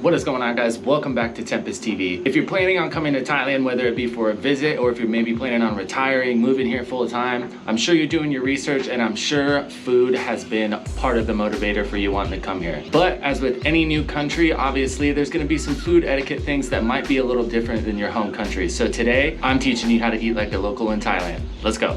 What is going on, guys? Welcome back to Tempus TV. If you're planning on coming to Thailand, whether it be for a visit or if you're maybe planning on retiring, moving here full time, I'm sure you're doing your research and I'm sure food has been part of the motivator for you wanting to come here. But as with any new country, obviously there's gonna be some food etiquette things that might be a little different than your home country. So today, I'm teaching you how to eat like a local in Thailand. Let's go.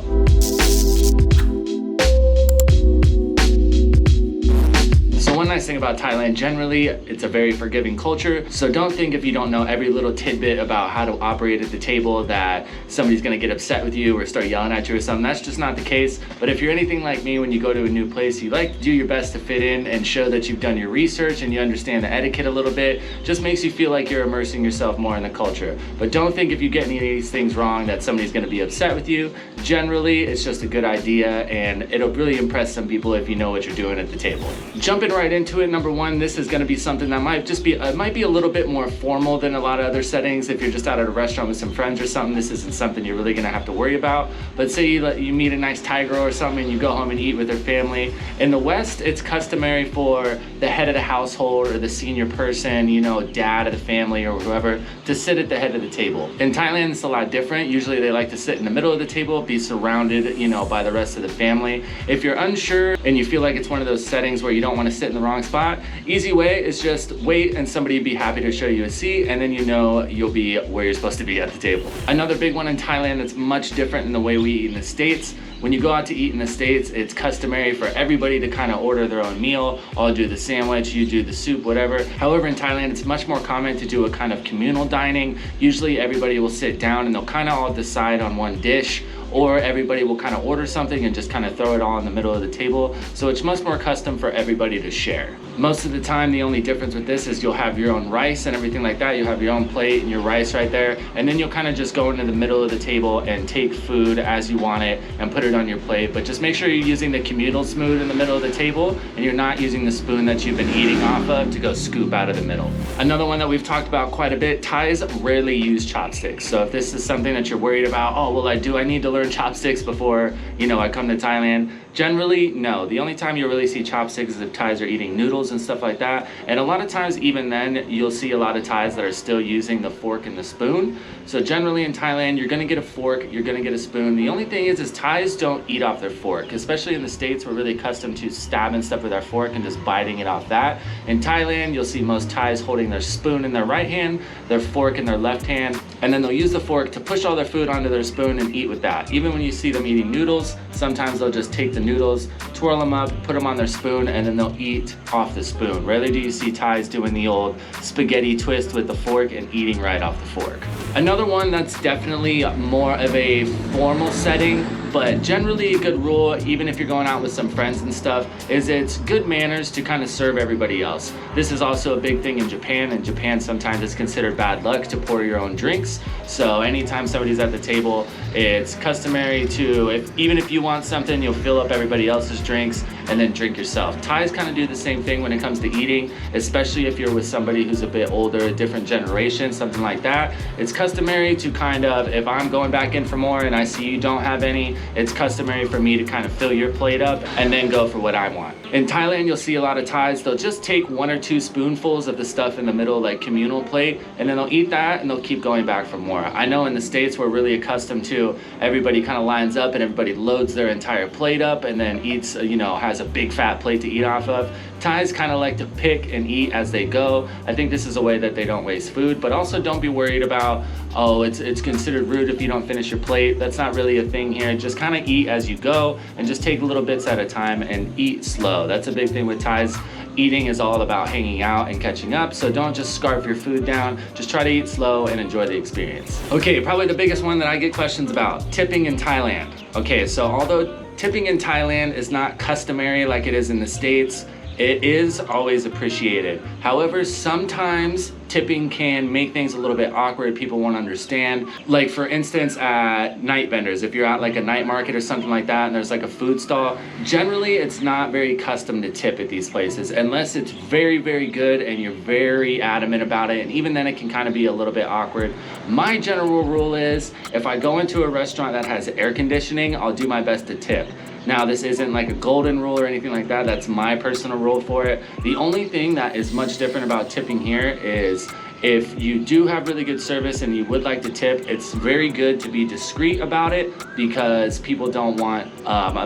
One nice thing about Thailand, generally, it's a very forgiving culture. So don't think if you don't know every little tidbit about how to operate at the table that somebody's gonna get upset with you or start yelling at you or something. That's just not the case. But if you're anything like me, when you go to a new place, you like to do your best to fit in and show that you've done your research and you understand the etiquette a little bit. Just makes you feel like you're immersing yourself more in the culture. But don't think if you get any of these things wrong that somebody's gonna be upset with you. Generally, it's just a good idea and it'll really impress some people if you know what you're doing at the table. Jumping right into it, number one, this is going to be something that might be a little bit more formal than a lot of other settings. If you're just out at a restaurant with some friends or something, this isn't something you're really going to have to worry about. But say you meet a nice Thai girl or something and you go home and eat with her family. In the West, it's customary for the head of the household or the senior person, you know, dad of the family or whoever, to sit at the head of the table. In Thailand, it's a lot different. Usually they like to sit in the middle of the table, be surrounded, you know, by the rest of the family. If you're unsure and you feel like it's one of those settings where you don't want to sit in the wrong spot, easy way is just wait and somebody be happy to show you a seat and then you know you'll be where you're supposed to be at the table. Another big one in Thailand that's much different than the way we eat in the States. When you go out to eat in the States, it's customary for everybody to kind of order their own meal. I'll do the sandwich, you do the soup, whatever. However, in Thailand, it's much more common to do a kind of communal dining. Usually everybody will sit down and they'll kind of all decide on one dish, or everybody will kind of order something and just kind of throw it all in the middle of the table. So it's much more custom for everybody to share. Most of the time, the only difference with this is you'll have your own rice and everything like that. You'll have your own plate and your rice right there. And then you'll kind of just go into the middle of the table and take food as you want it and put it on your plate. But just make sure you're using the communal spoon in the middle of the table and you're not using the spoon that you've been eating off of to go scoop out of the middle. Another one that we've talked about quite a bit, Thais rarely use chopsticks. So if this is something that you're worried about, oh, well, I need to learn chopsticks before, you know, I come to Thailand. Generally, no. The only time you really see chopsticks is if Thais are eating noodles and stuff like that. And a lot of times, even then, you'll see a lot of Thais that are still using the fork and the spoon. So generally in Thailand, you're gonna get a fork, you're gonna get a spoon. The only thing is Thais don't eat off their fork. Especially in the States, we're really accustomed to stabbing stuff with our fork and just biting it off that. In Thailand, you'll see most Thais holding their spoon in their right hand, their fork in their left hand, and then they'll use the fork to push all their food onto their spoon and eat with that. Even when you see them eating noodles, sometimes they'll just take the noodles, twirl them up, put them on their spoon, and then they'll eat off the spoon. Rarely do you see Thais doing the old spaghetti twist with the fork and eating right off the fork. Another one that's definitely more of a formal setting, but generally a good rule, even if you're going out with some friends and stuff, is it's good manners to kind of serve everybody else. This is also a big thing in Japan. In Japan, sometimes it's considered bad luck to pour your own drinks. So anytime somebody's at the table, it's customary to, even if you want something, you'll fill up everybody else's drinks and then drink yourself. Thais kind of do the same thing when it comes to eating, especially if you're with somebody who's a bit older, a different generation, something like that. It's customary to kind of, if I'm going back in for more and I see you don't have any, it's customary for me to kind of fill your plate up and then go for what I want. In Thailand, you'll see a lot of Thais, they'll just take 1 or 2 spoonfuls of the stuff in the middle, like communal plate, and then they'll eat that and they'll keep going back for more. I know in the States, we're really accustomed to everybody kind of lines up and everybody loads their entire plate up and then eats, you know, has a big fat plate to eat off of. Thais kind of like to pick and eat as they go. I think this is a way that they don't waste food, but also don't be worried about, oh, it's considered rude if you don't finish your plate. That's not really a thing here. Just kind of eat as you go and just take little bits at a time and eat slow. That's a big thing with Thais. Eating is all about hanging out and catching up, so don't just scarf your food down. Just try to eat slow and enjoy the experience. Okay, probably the biggest one that I get questions about, tipping in Thailand. Okay, so although tipping in Thailand is not customary like it is in the States, it is always appreciated. However, sometimes tipping can make things a little bit awkward. People won't understand. Like for instance, at night vendors, if you're at like a night market or something like that and there's like a food stall, generally it's not very custom to tip at these places unless it's very, very good and you're very adamant about it. And even then it can kind of be a little bit awkward. My general rule is if I go into a restaurant that has air conditioning, I'll do my best to tip. Now, this isn't like a golden rule or anything like that. That's my personal rule for it. The only thing that is much different about tipping here is if you do have really good service and you would like to tip, it's very good to be discreet about it, because people don't want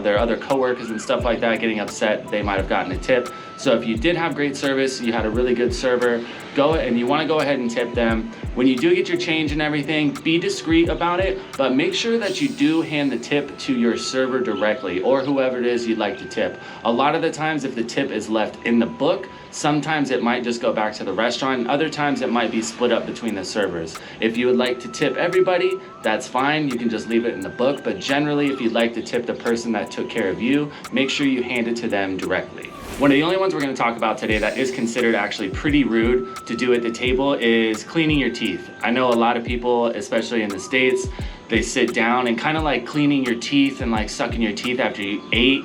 their other coworkers and stuff like that getting upset they might have gotten a tip. So if you did have great service, you had a really good server, you want to go ahead and tip them. When you do get your change and everything, be discreet about it, but make sure that you do hand the tip to your server directly, or whoever it is you'd like to tip. A lot of the times, if the tip is left in the book, sometimes it might just go back to the restaurant. Other times it might be split up between the servers. If you would like to tip everybody, that's fine. You can just leave it in the book. But generally, if you'd like to tip the person that took care of you, make sure you hand it to them directly. One of the only ones we're going to talk about today that is considered actually pretty rude to do at the table is cleaning your teeth. I know a lot of people, especially in the States, they sit down and kind of like cleaning your teeth and like sucking your teeth after you ate.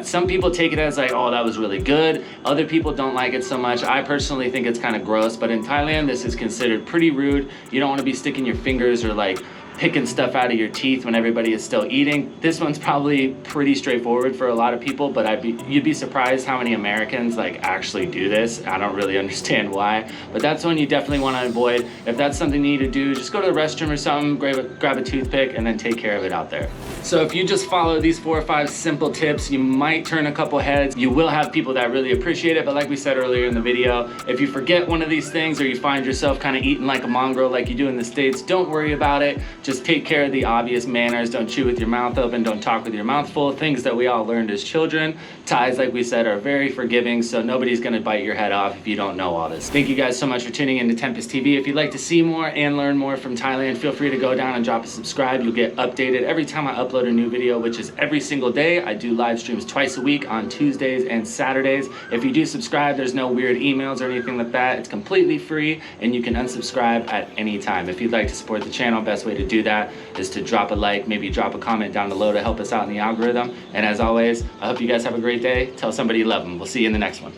Some people take it as like, oh, that was really good. Other people don't like it so much. I personally think it's kind of gross, but in Thailand, this is considered pretty rude. You don't want to be sticking your fingers or like picking stuff out of your teeth when everybody is still eating. This one's probably pretty straightforward for a lot of people, but you'd be surprised how many Americans like actually do this. I don't really understand why, but that's one you definitely want to avoid. If that's something you need to do, just go to the restroom or something, grab a toothpick, and then take care of it out there. So if you just follow these 4 or 5 simple tips, you might turn a couple heads. You will have people that really appreciate it, but like we said earlier in the video, if you forget one of these things or you find yourself kind of eating like a mongrel like you do in the States, don't worry about it. Just take care of the obvious manners. Don't chew with your mouth open. Don't talk with your mouth full. Things that we all learned as children. Thais, like we said, are very forgiving, so nobody's gonna bite your head off if you don't know all this. Thank you guys so much for tuning in to Tempus TV. If you'd like to see more and learn more from Thailand, feel free to go down and drop a subscribe. You'll get updated every time I upload a new video, which is every single day. I do live streams twice a week on Tuesdays and Saturdays. If you do subscribe, there's no weird emails or anything like that. It's completely free, and you can unsubscribe at any time. If you'd like to support the channel, best way to do that is to drop a like, maybe drop a comment down below to help us out in the algorithm. And as always, I hope you guys have a great day. Tell somebody you love them. We'll see you in the next one.